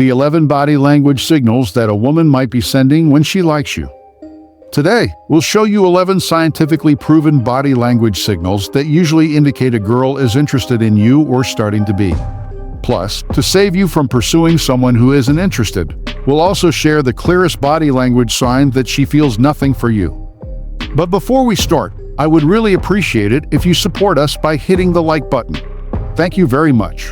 the 11 body language signals that a woman might be sending when she likes you. Today, we'll show you 11 scientifically proven body language signals that usually indicate a girl is interested in you or starting to be. Plus, to save you from pursuing someone who isn't interested, we'll also share the clearest body language sign that she feels nothing for you. But before we start, I would really appreciate it if you support us by hitting the like button. Thank you very much.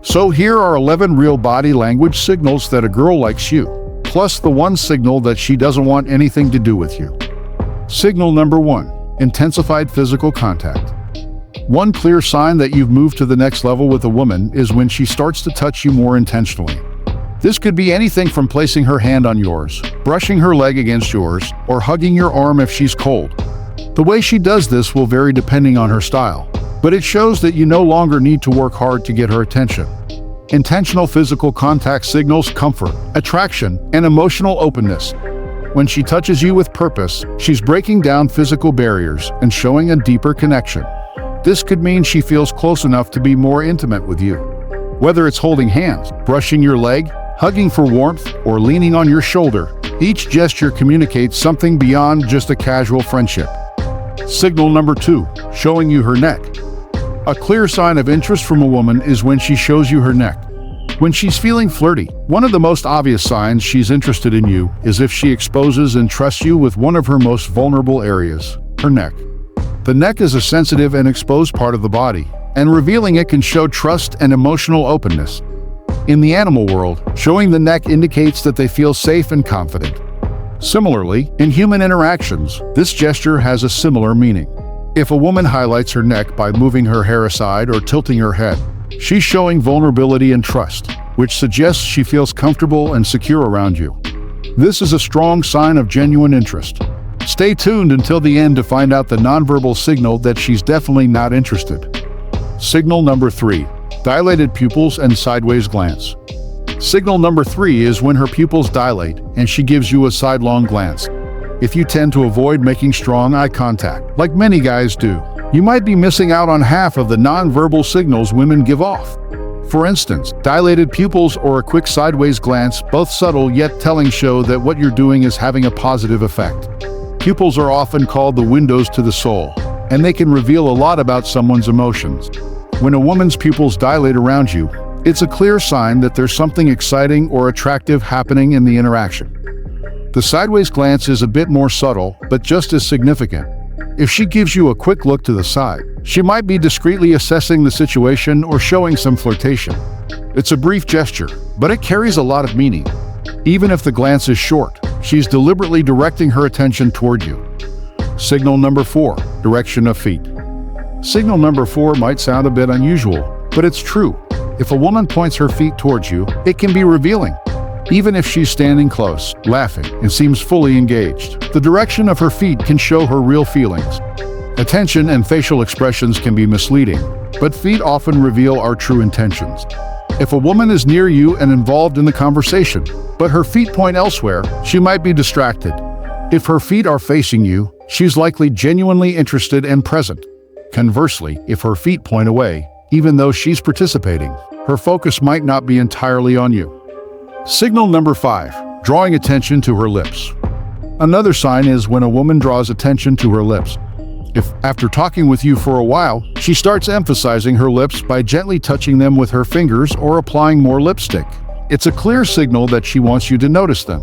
So here are 11 real body language signals that a girl likes you, plus the one signal that she doesn't want anything to do with you. Signal number 1, intensified physical contact. One clear sign that you've moved to the next level with a woman is when she starts to touch you more intentionally. This could be anything from placing her hand on yours, brushing her leg against yours, or hugging your arm if she's cold. The way she does this will vary depending on her style, but it shows that you no longer need to work hard to get her attention. Intentional physical contact signals comfort, attraction, and emotional openness. When she touches you with purpose, she's breaking down physical barriers and showing a deeper connection. This could mean she feels close enough to be more intimate with you. Whether it's holding hands, brushing your leg, hugging for warmth, or leaning on your shoulder, each gesture communicates something beyond just a casual friendship. Signal number 2, showing you her neck. A clear sign of interest from a woman is when she shows you her neck. When she's feeling flirty, one of the most obvious signs she's interested in you is if she exposes and trusts you with one of her most vulnerable areas, her neck. The neck is a sensitive and exposed part of the body, and revealing it can show trust and emotional openness. In the animal world, showing the neck indicates that they feel safe and confident. Similarly, in human interactions, this gesture has a similar meaning. If a woman highlights her neck by moving her hair aside or tilting her head, she's showing vulnerability and trust, which suggests she feels comfortable and secure around you. This is a strong sign of genuine interest. Stay tuned until the end to find out the nonverbal signal that she's definitely not interested. Signal number 3, dilated pupils and sideways glance. Signal number 3 is when her pupils dilate and she gives you a sidelong glance. If you tend to avoid making strong eye contact, like many guys do, you might be missing out on half of the nonverbal signals women give off. For instance, dilated pupils or a quick sideways glance, both subtle yet telling, show that what you're doing is having a positive effect. Pupils are often called the windows to the soul, and they can reveal a lot about someone's emotions. When a woman's pupils dilate around you, it's a clear sign that there's something exciting or attractive happening in the interaction. The sideways glance is a bit more subtle, but just as significant. If she gives you a quick look to the side, she might be discreetly assessing the situation or showing some flirtation. It's a brief gesture, but it carries a lot of meaning. Even if the glance is short, she's deliberately directing her attention toward you. Signal number 4, direction of feet. Signal number 4 might sound a bit unusual, but it's true. If a woman points her feet towards you, it can be revealing. Even if she's standing close, laughing, and seems fully engaged, the direction of her feet can show her real feelings. Attention and facial expressions can be misleading, but feet often reveal our true intentions. If a woman is near you and involved in the conversation, but her feet point elsewhere, she might be distracted. If her feet are facing you, she's likely genuinely interested and present. Conversely, if her feet point away, even though she's participating, her focus might not be entirely on you. Signal number 5, drawing attention to her lips. Another sign is when a woman draws attention to her lips. If, after talking with you for a while, she starts emphasizing her lips by gently touching them with her fingers or applying more lipstick, it's a clear signal that she wants you to notice them.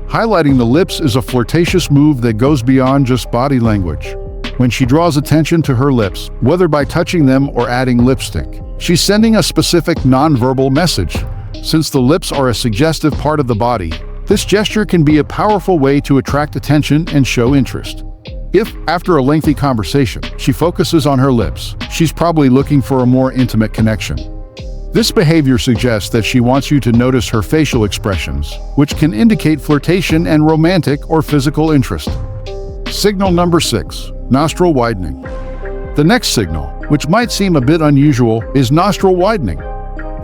Highlighting the lips is a flirtatious move that goes beyond just body language. When she draws attention to her lips, whether by touching them or adding lipstick, she's sending a specific nonverbal message. Since the lips are a suggestive part of the body, this gesture can be a powerful way to attract attention and show interest. If, after a lengthy conversation, she focuses on her lips, she's probably looking for a more intimate connection. This behavior suggests that she wants you to notice her facial expressions, which can indicate flirtation and romantic or physical interest. Signal number 6, nostril widening. The next signal, which might seem a bit unusual, is nostril widening.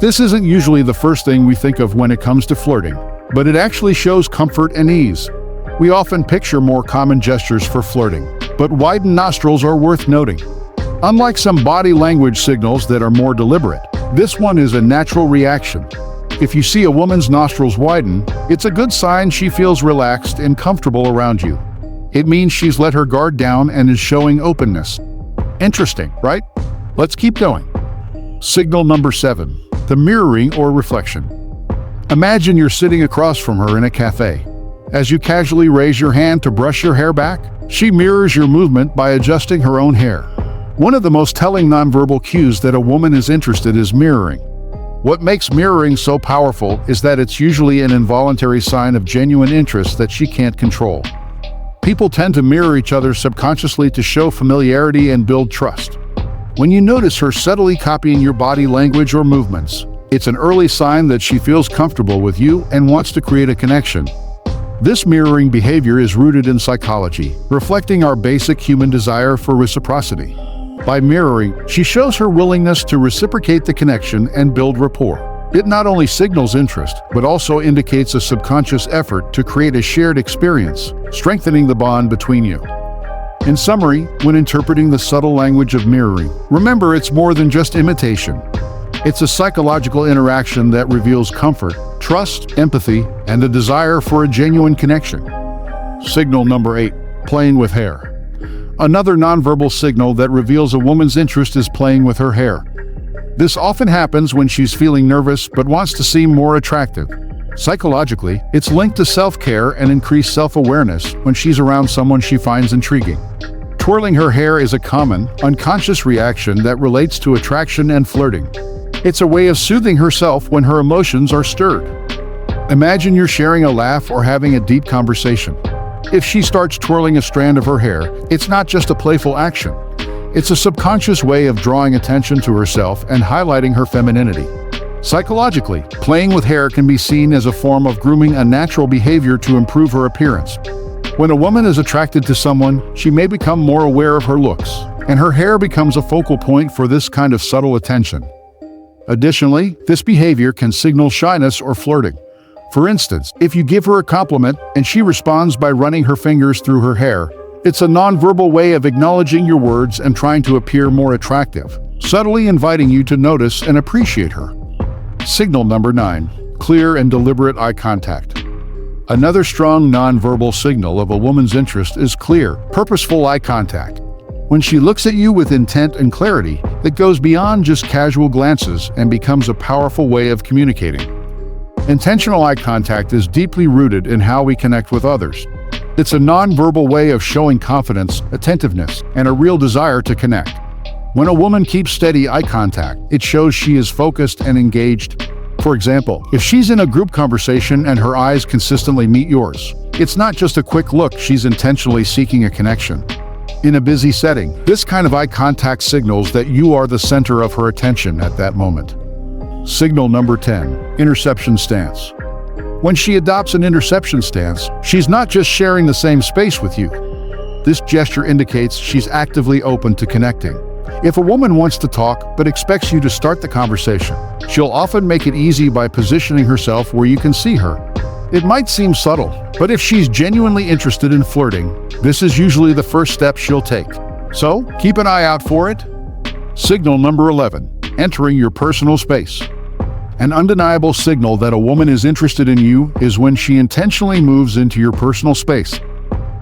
This isn't usually the first thing we think of when it comes to flirting, but it actually shows comfort and ease. We often picture more common gestures for flirting, but widened nostrils are worth noting. Unlike some body language signals that are more deliberate, this one is a natural reaction. If you see a woman's nostrils widen, it's a good sign she feels relaxed and comfortable around you. It means she's let her guard down and is showing openness. Interesting, right? Let's keep going. Signal number 7, the mirroring or reflection. Imagine you're sitting across from her in a cafe. As you casually raise your hand to brush your hair back, she mirrors your movement by adjusting her own hair. One of the most telling nonverbal cues that a woman is interested is mirroring. What makes mirroring so powerful is that it's usually an involuntary sign of genuine interest that she can't control. People tend to mirror each other subconsciously to show familiarity and build trust. When you notice her subtly copying your body language or movements, it's an early sign that she feels comfortable with you and wants to create a connection. This mirroring behavior is rooted in psychology, reflecting our basic human desire for reciprocity. By mirroring, she shows her willingness to reciprocate the connection and build rapport. It not only signals interest, but also indicates a subconscious effort to create a shared experience, strengthening the bond between you. In summary, when interpreting the subtle language of mirroring, remember it's more than just imitation. It's a psychological interaction that reveals comfort, trust, empathy, and a desire for a genuine connection. Signal number 8, playing with hair. Another nonverbal signal that reveals a woman's interest is playing with her hair. This often happens when she's feeling nervous but wants to seem more attractive. Psychologically, it's linked to self-care and increased self-awareness when she's around someone she finds intriguing. Twirling her hair is a common, unconscious reaction that relates to attraction and flirting. It's a way of soothing herself when her emotions are stirred. Imagine you're sharing a laugh or having a deep conversation. If she starts twirling a strand of her hair, it's not just a playful action. It's a subconscious way of drawing attention to herself and highlighting her femininity. Psychologically, playing with hair can be seen as a form of grooming a natural behavior to improve her appearance. When a woman is attracted to someone, she may become more aware of her looks, and her hair becomes a focal point for this kind of subtle attention. Additionally, this behavior can signal shyness or flirting. For instance, if you give her a compliment and she responds by running her fingers through her hair, it's a nonverbal way of acknowledging your words and trying to appear more attractive, subtly inviting you to notice and appreciate her. Signal number 9, clear and deliberate eye contact. Another strong nonverbal signal of a woman's interest is clear, purposeful eye contact. When she looks at you with intent and clarity that goes beyond just casual glances and becomes a powerful way of communicating. Intentional eye contact is deeply rooted in how we connect with others. It's a nonverbal way of showing confidence, attentiveness, and a real desire to connect. When a woman keeps steady eye contact, it shows she is focused and engaged. For example, if she's in a group conversation and her eyes consistently meet yours, it's not just a quick look, she's intentionally seeking a connection. In a busy setting, this kind of eye contact signals that you are the center of her attention at that moment. Signal number 10, interception stance. When she adopts an interception stance, she's not just sharing the same space with you. This gesture indicates she's actively open to connecting. If a woman wants to talk but expects you to start the conversation, she'll often make it easy by positioning herself where you can see her. It might seem subtle, but if she's genuinely interested in flirting, this is usually the first step she'll take. So, keep an eye out for it. Signal number 11, entering your personal space. An undeniable signal that a woman is interested in you is when she intentionally moves into your personal space.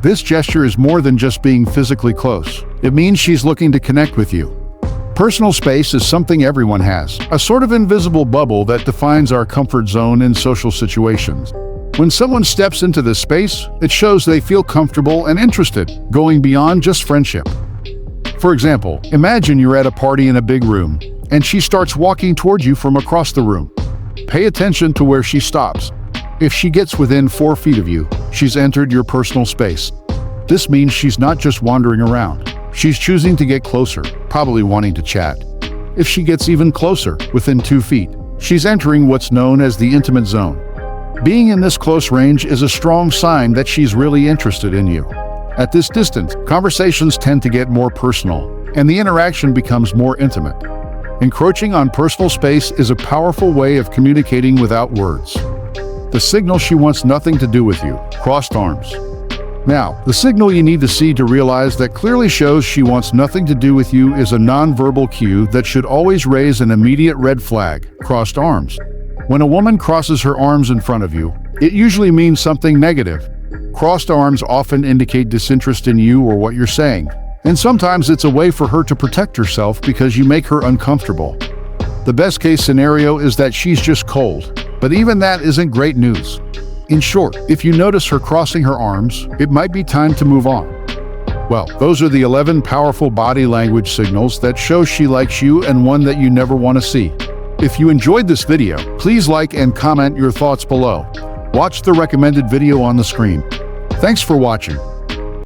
This gesture is more than just being physically close. It means she's looking to connect with you. Personal space is something everyone has, a sort of invisible bubble that defines our comfort zone in social situations. When someone steps into this space, it shows they feel comfortable and interested, going beyond just friendship. For example, imagine you're at a party in a big room, and she starts walking toward you from across the room. Pay attention to where she stops. If she gets within 4 feet of you, she's entered your personal space. This means she's not just wandering around. She's choosing to get closer, probably wanting to chat. If she gets even closer, within 2 feet, she's entering what's known as the intimate zone. Being in this close range is a strong sign that she's really interested in you. At this distance, conversations tend to get more personal, and the interaction becomes more intimate. Encroaching on personal space is a powerful way of communicating without words. The signal she wants nothing to do with you, crossed arms. Now, the signal you need to see to realize that clearly shows she wants nothing to do with you is a nonverbal cue that should always raise an immediate red flag, crossed arms. When a woman crosses her arms in front of you, it usually means something negative. Crossed arms often indicate disinterest in you or what you're saying. And sometimes it's a way for her to protect herself because you make her uncomfortable. The best case scenario is that she's just cold, but even that isn't great news. In short, if you notice her crossing her arms, it might be time to move on. Well, those are the 11 powerful body language signals that show she likes you and one that you never want to see. If you enjoyed this video, please like and comment your thoughts below. Watch the recommended video on the screen. Thanks for watching.